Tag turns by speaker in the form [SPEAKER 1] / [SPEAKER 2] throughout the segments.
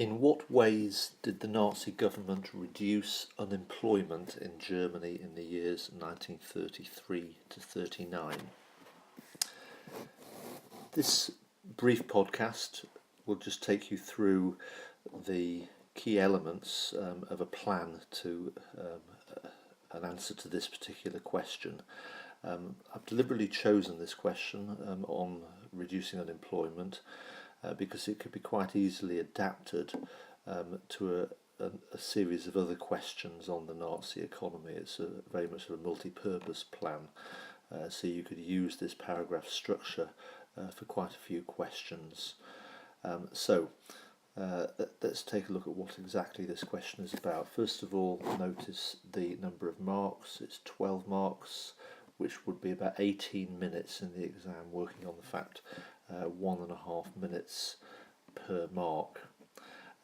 [SPEAKER 1] In what ways did the Nazi government reduce unemployment in Germany in the years 1933 to 39? This brief podcast will just take you through the key elements of a plan to an answer to this particular question. I've deliberately chosen this question on reducing unemployment because it could be quite easily adapted to a series of other questions on the Nazi economy. It's very much of a multi-purpose plan, so you could use this paragraph structure for quite a few questions. Let's take a look at what exactly this question is about. First of all, notice the number of marks. It's 12 marks, which would be about 18 minutes in the exam, working on the fact 1.5 minutes per mark.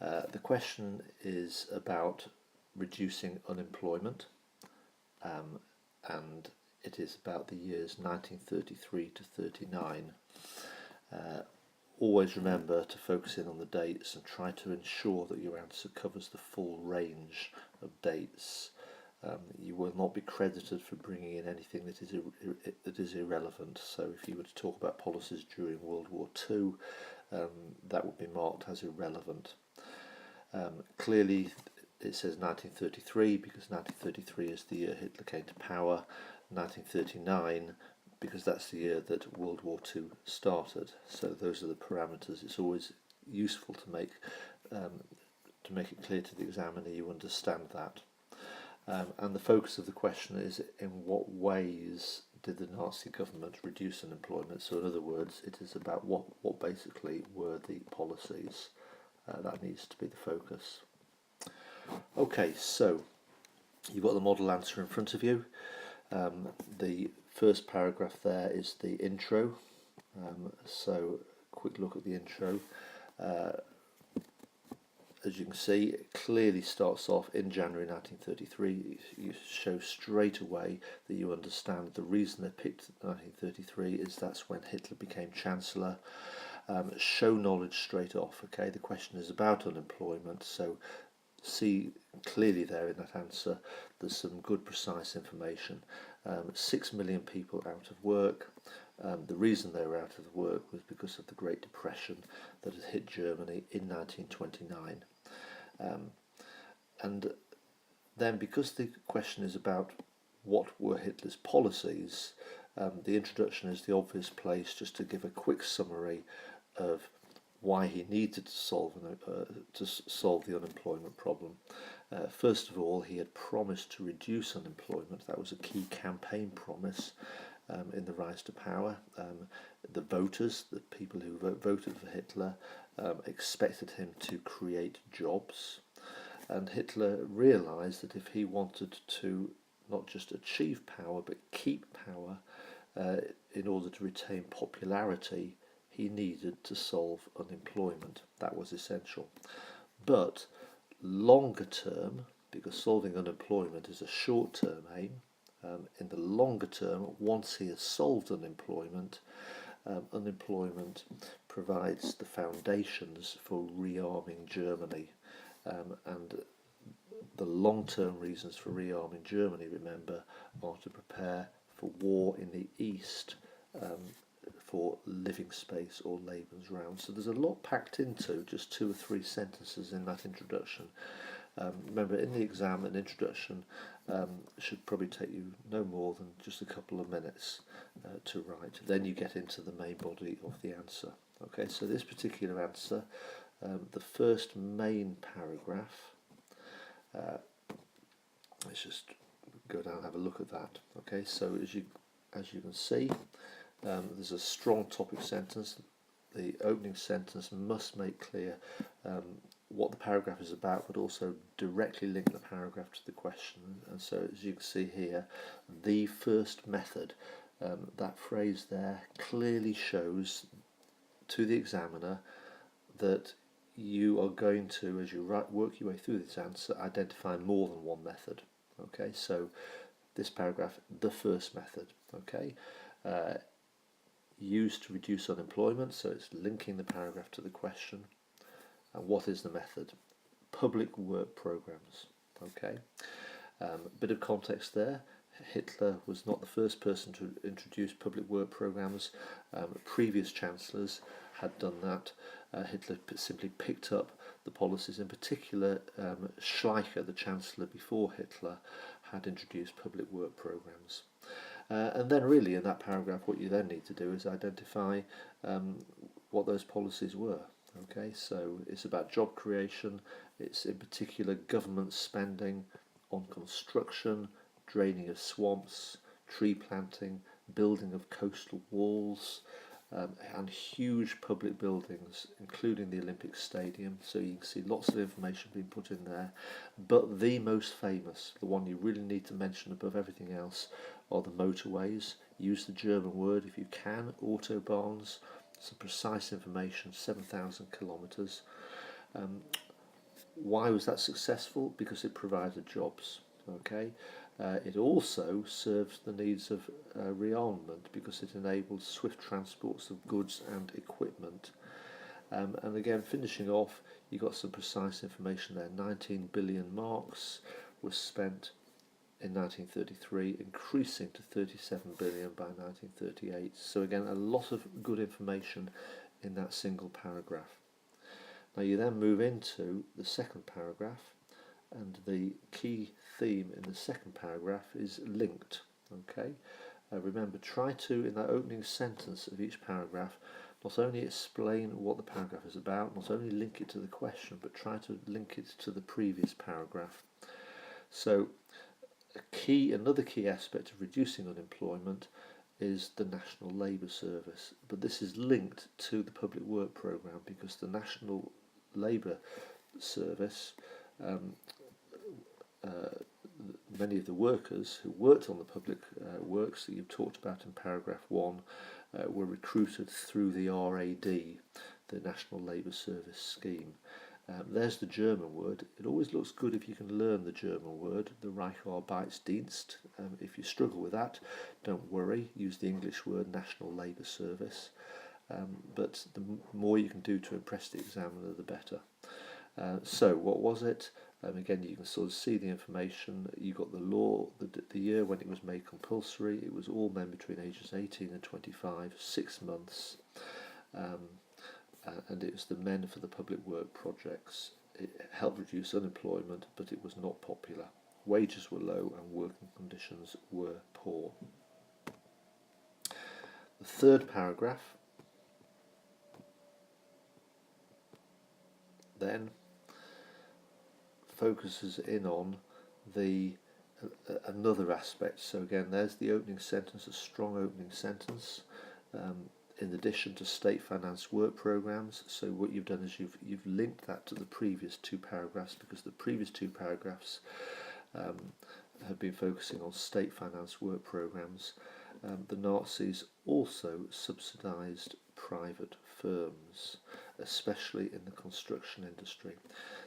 [SPEAKER 1] The question is about reducing unemployment, and it is about the years 1933 to 39. Always remember to focus in on the dates and try to ensure that your answer covers the full range of dates. You will not be credited for bringing in anything that is irrelevant. So if you were to talk about policies during World War II, that would be marked as irrelevant. Clearly it says 1933 because 1933 is the year Hitler came to power, 1939 because that's the year that World War II started. So those are the parameters. It's always useful to make it clear to the examiner you understand that. And the focus of the question is, in what ways did the Nazi government reduce unemployment? So in other words, it is about what basically were the policies. That needs to be the focus. Okay, so you've got the model answer in front of you. The first paragraph there is the intro. So quick look at the intro. As you can see, it clearly starts off in January 1933. You show straight away that you understand the reason they picked 1933 is that's when Hitler became Chancellor. Show knowledge straight off. Okay, the question is about unemployment, so see clearly there in that answer there's some good precise information. 6 million people out of work. The reason they were out of work was because of the Great Depression that had hit Germany in 1929. And then because the question is about what were Hitler's policies, the introduction is the obvious place just to give a quick summary of why he needed to solve the unemployment problem. First of all, he had promised to reduce unemployment. That was a key campaign promise in the rise to power. The voters, the people who voted for Hitler, expected him to create jobs. And Hitler realised that if he wanted to not just achieve power but keep power in order to retain popularity, he needed to solve unemployment. That was essential. But longer term, because solving unemployment is a short-term aim, in the longer term, once he has solved unemployment, unemployment provides the foundations for rearming Germany. And the long-term reasons for rearming Germany, remember, are to prepare for war in the East, for living space or Lebensraum. So there's a lot packed into just 2 or 3 sentences in that introduction. Remember, in the exam, an introduction should probably take you no more than just a couple of minutes to write. Then you get into the main body of the answer. Okay, so this particular answer, the first main paragraph, let's just go down and have a look at that. Okay, so as you can see, there's a strong topic sentence. The opening sentence must make clear what the paragraph is about, but also directly link the paragraph to the question. And so, as you can see here, the first method, that phrase there clearly shows to the examiner that you are going to, as you work your way through this answer, identify more than one method. Okay, so this paragraph, the first method. Okay. Used to reduce unemployment, so it's linking the paragraph to the question. And what is the method? Public work programs. Okay, bit of context there. Hitler was not the first person to introduce public work programs. Previous chancellors had done that. Hitler simply picked up the policies. In particular, Schleicher, the chancellor before Hitler, had introduced public work programs. And then really in that paragraph what you then need to do is identify what those policies were. Okay, so it's about job creation, it's in particular government spending on construction, draining of swamps, tree planting, building of coastal walls, and huge public buildings, including the Olympic Stadium. So you can see lots of information being put in there. But the most famous, the one you really need to mention above everything else, are the motorways. Use the German word if you can, autobahns. Some precise information, 7,000 kilometres. Why was that successful? Because it provided jobs. Okay, it also served the needs of rearmament because it enabled swift transports of goods and equipment. And again, finishing off, you got some precise information there. 19 billion marks was spent in 1933, increasing to 37 billion by 1938. So again, a lot of good information in that single paragraph. Now you then move into the second paragraph, and the key theme in the second paragraph is linked. Okay, remember, try to, in that opening sentence of each paragraph, not only explain what the paragraph is about, not only link it to the question, but try to link it to the previous paragraph. So another key aspect of reducing unemployment is the National Labour Service, but this is linked to the Public Work Programme because the National Labour Service, many of the workers who worked on the public works that you've talked about in paragraph 1 were recruited through the RAD, the National Labour Service scheme. There's the German word. It always looks good if you can learn the German word, the Reichsarbeitsdienst. If you struggle with that, don't worry, use the English word National Labour Service. But the more you can do to impress the examiner, the better. So what was it? Again, you can sort of see the information. You got the law, the year when it was made compulsory. It was all men between ages 18 and 25, 6 months. And it was the men for the public work projects. It helped reduce unemployment, but it was not popular. Wages were low and working conditions were poor. The third paragraph then focuses in on another aspect. So again, there's the opening sentence, a strong opening sentence. In addition to state financed work programs, so what you've done is you've linked that to the previous two paragraphs, because the previous two paragraphs have been focusing on state financed work programs. The Nazis also subsidised private firms, especially in the construction industry.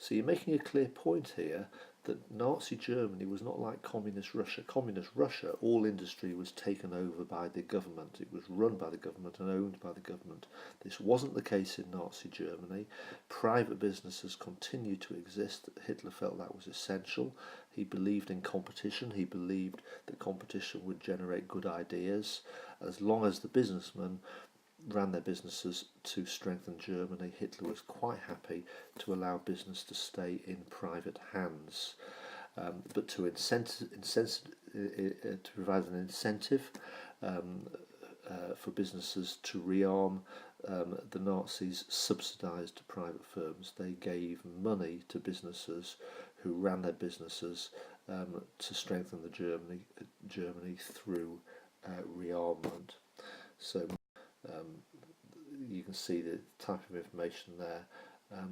[SPEAKER 1] So you're making a clear point here that Nazi Germany was not like Communist Russia. Communist Russia, all industry was taken over by the government. It was run by the government and owned by the government. This wasn't the case in Nazi Germany. Private businesses continued to exist. Hitler felt that was essential. He believed in competition. He believed that competition would generate good ideas. As long as the businessmen ran their businesses to strengthen Germany, Hitler was quite happy to allow business to stay in private hands. But to provide an incentive for businesses to rearm, the Nazis subsidised private firms. They gave money to businesses who ran their businesses to strengthen Germany through rearmament. So you can see the type of information there.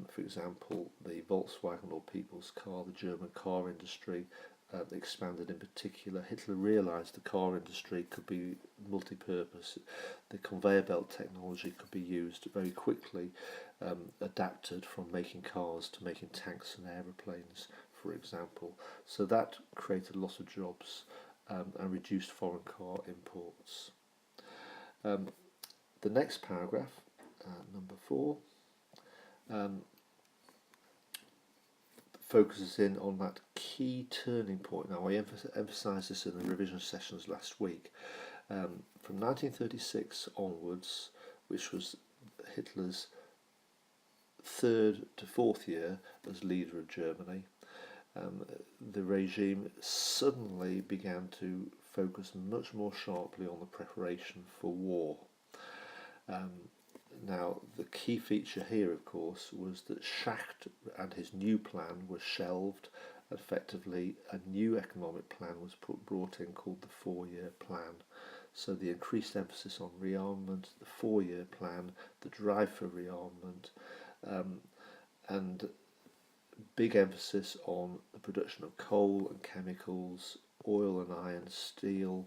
[SPEAKER 1] For example, the Volkswagen or People's Car, the German car industry, expanded in particular. Hitler realised the car industry could be multi-purpose. The conveyor belt technology could be used very quickly, adapted from making cars to making tanks and aeroplanes, for example. So that created a lot of jobs and reduced foreign car imports. The next paragraph, number 4, focuses in on that key turning point. Now, I emphasised this in the revision sessions last week. From 1936 onwards, which was Hitler's third to fourth year as leader of Germany, the regime suddenly began to focus much more sharply on the preparation for war. Now, the key feature here, of course, was that Schacht and his new plan were shelved. Effectively, a new economic plan was brought in called the four-year plan. So the increased emphasis on rearmament, the four-year plan, the drive for rearmament, and big emphasis on the production of coal and chemicals, oil and iron, steel,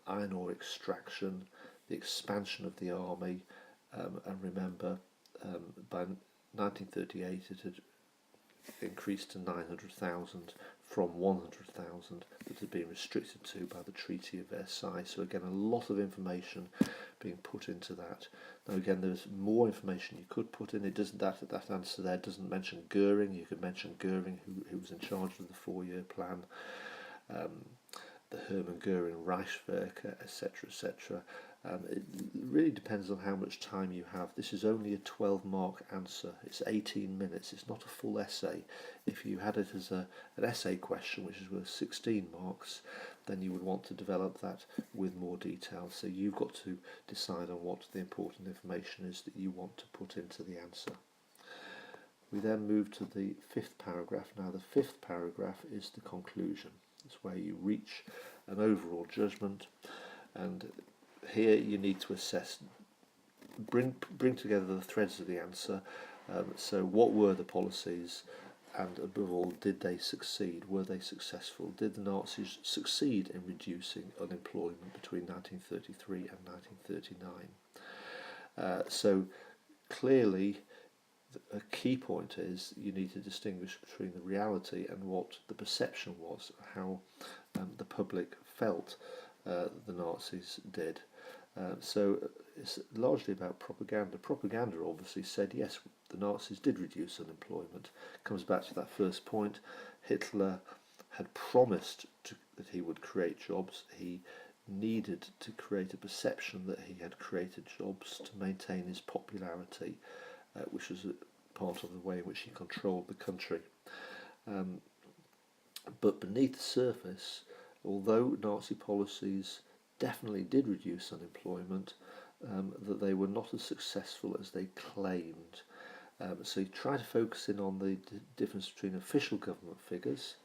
[SPEAKER 1] iron ore extraction, the expansion of the army, and remember, by 1938 it had increased to 900,000 from 100,000 that had been restricted to by the Treaty of Versailles. So again, a lot of information being put into that. Now again, there's more information you could put in. It doesn't that answer there doesn't mention Goering. You could mention Goering, who was in charge of the four-year plan, the Hermann Goering Reichswerke, etc., etc. It really depends on how much time you have. This is only a 12-mark answer. It's 18 minutes. It's not a full essay. If you had it as an essay question, which is worth 16 marks, then you would want to develop that with more detail. So you've got to decide on what the important information is that you want to put into the answer. We then move to the fifth paragraph. Now, the fifth paragraph is the conclusion. It's where you reach an overall judgment, and here you need to assess, bring together the threads of the answer. So what were the policies, and above all, did they succeed? Were they successful? Did the Nazis succeed in reducing unemployment between 1933 and 1939? So clearly, a key point is you need to distinguish between the reality and what the perception was, how the public felt the Nazis did. So it's largely about propaganda. Propaganda obviously said, yes, the Nazis did reduce unemployment. Comes back to that first point. Hitler had promised that he would create jobs. He needed to create a perception that he had created jobs to maintain his popularity, which was part of the way in which he controlled the country. But beneath the surface, although Nazi policies definitely did reduce unemployment, that they were not as successful as they claimed. So you try to focus in on the difference between official government figures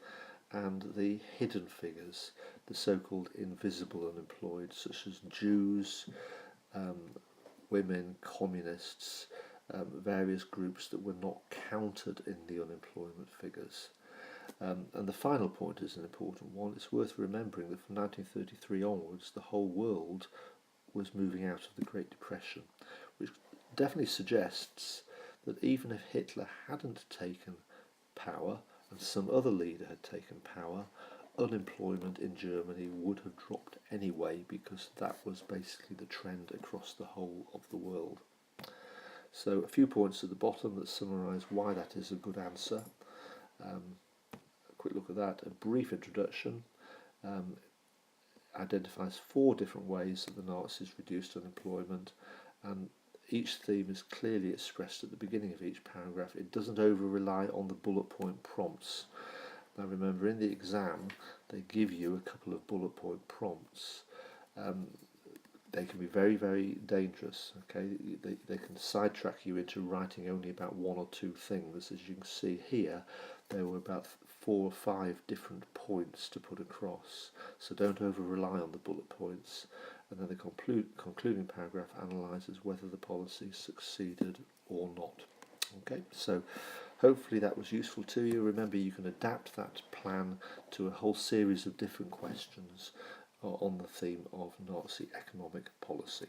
[SPEAKER 1] and the hidden figures, the so-called invisible unemployed, such as Jews, women, communists, various groups that were not counted in the unemployment figures. And the final point is an important one. It's worth remembering that from 1933 onwards, the whole world was moving out of the Great Depression, which definitely suggests that even if Hitler hadn't taken power and some other leader had taken power, unemployment in Germany would have dropped anyway, because that was basically the trend across the whole of the world. So a few points at the bottom that summarise why that is a good answer. Quick look at that. A brief introduction identifies 4 different ways that the Nazis reduced unemployment, and each theme is clearly expressed at the beginning of each paragraph. It doesn't over-rely on the bullet point prompts. Now remember, in the exam they give you a couple of bullet point prompts. They can be very, very dangerous. Okay, they can sidetrack you into writing only about 1 or 2 things. As you can see here, there were about 4 or 5 different points to put across. So don't over-rely on the bullet points. And then the concluding paragraph analyses whether the policy succeeded or not. Okay, so hopefully that was useful to you. Remember, you can adapt that plan to a whole series of different questions on the theme of Nazi economic policy.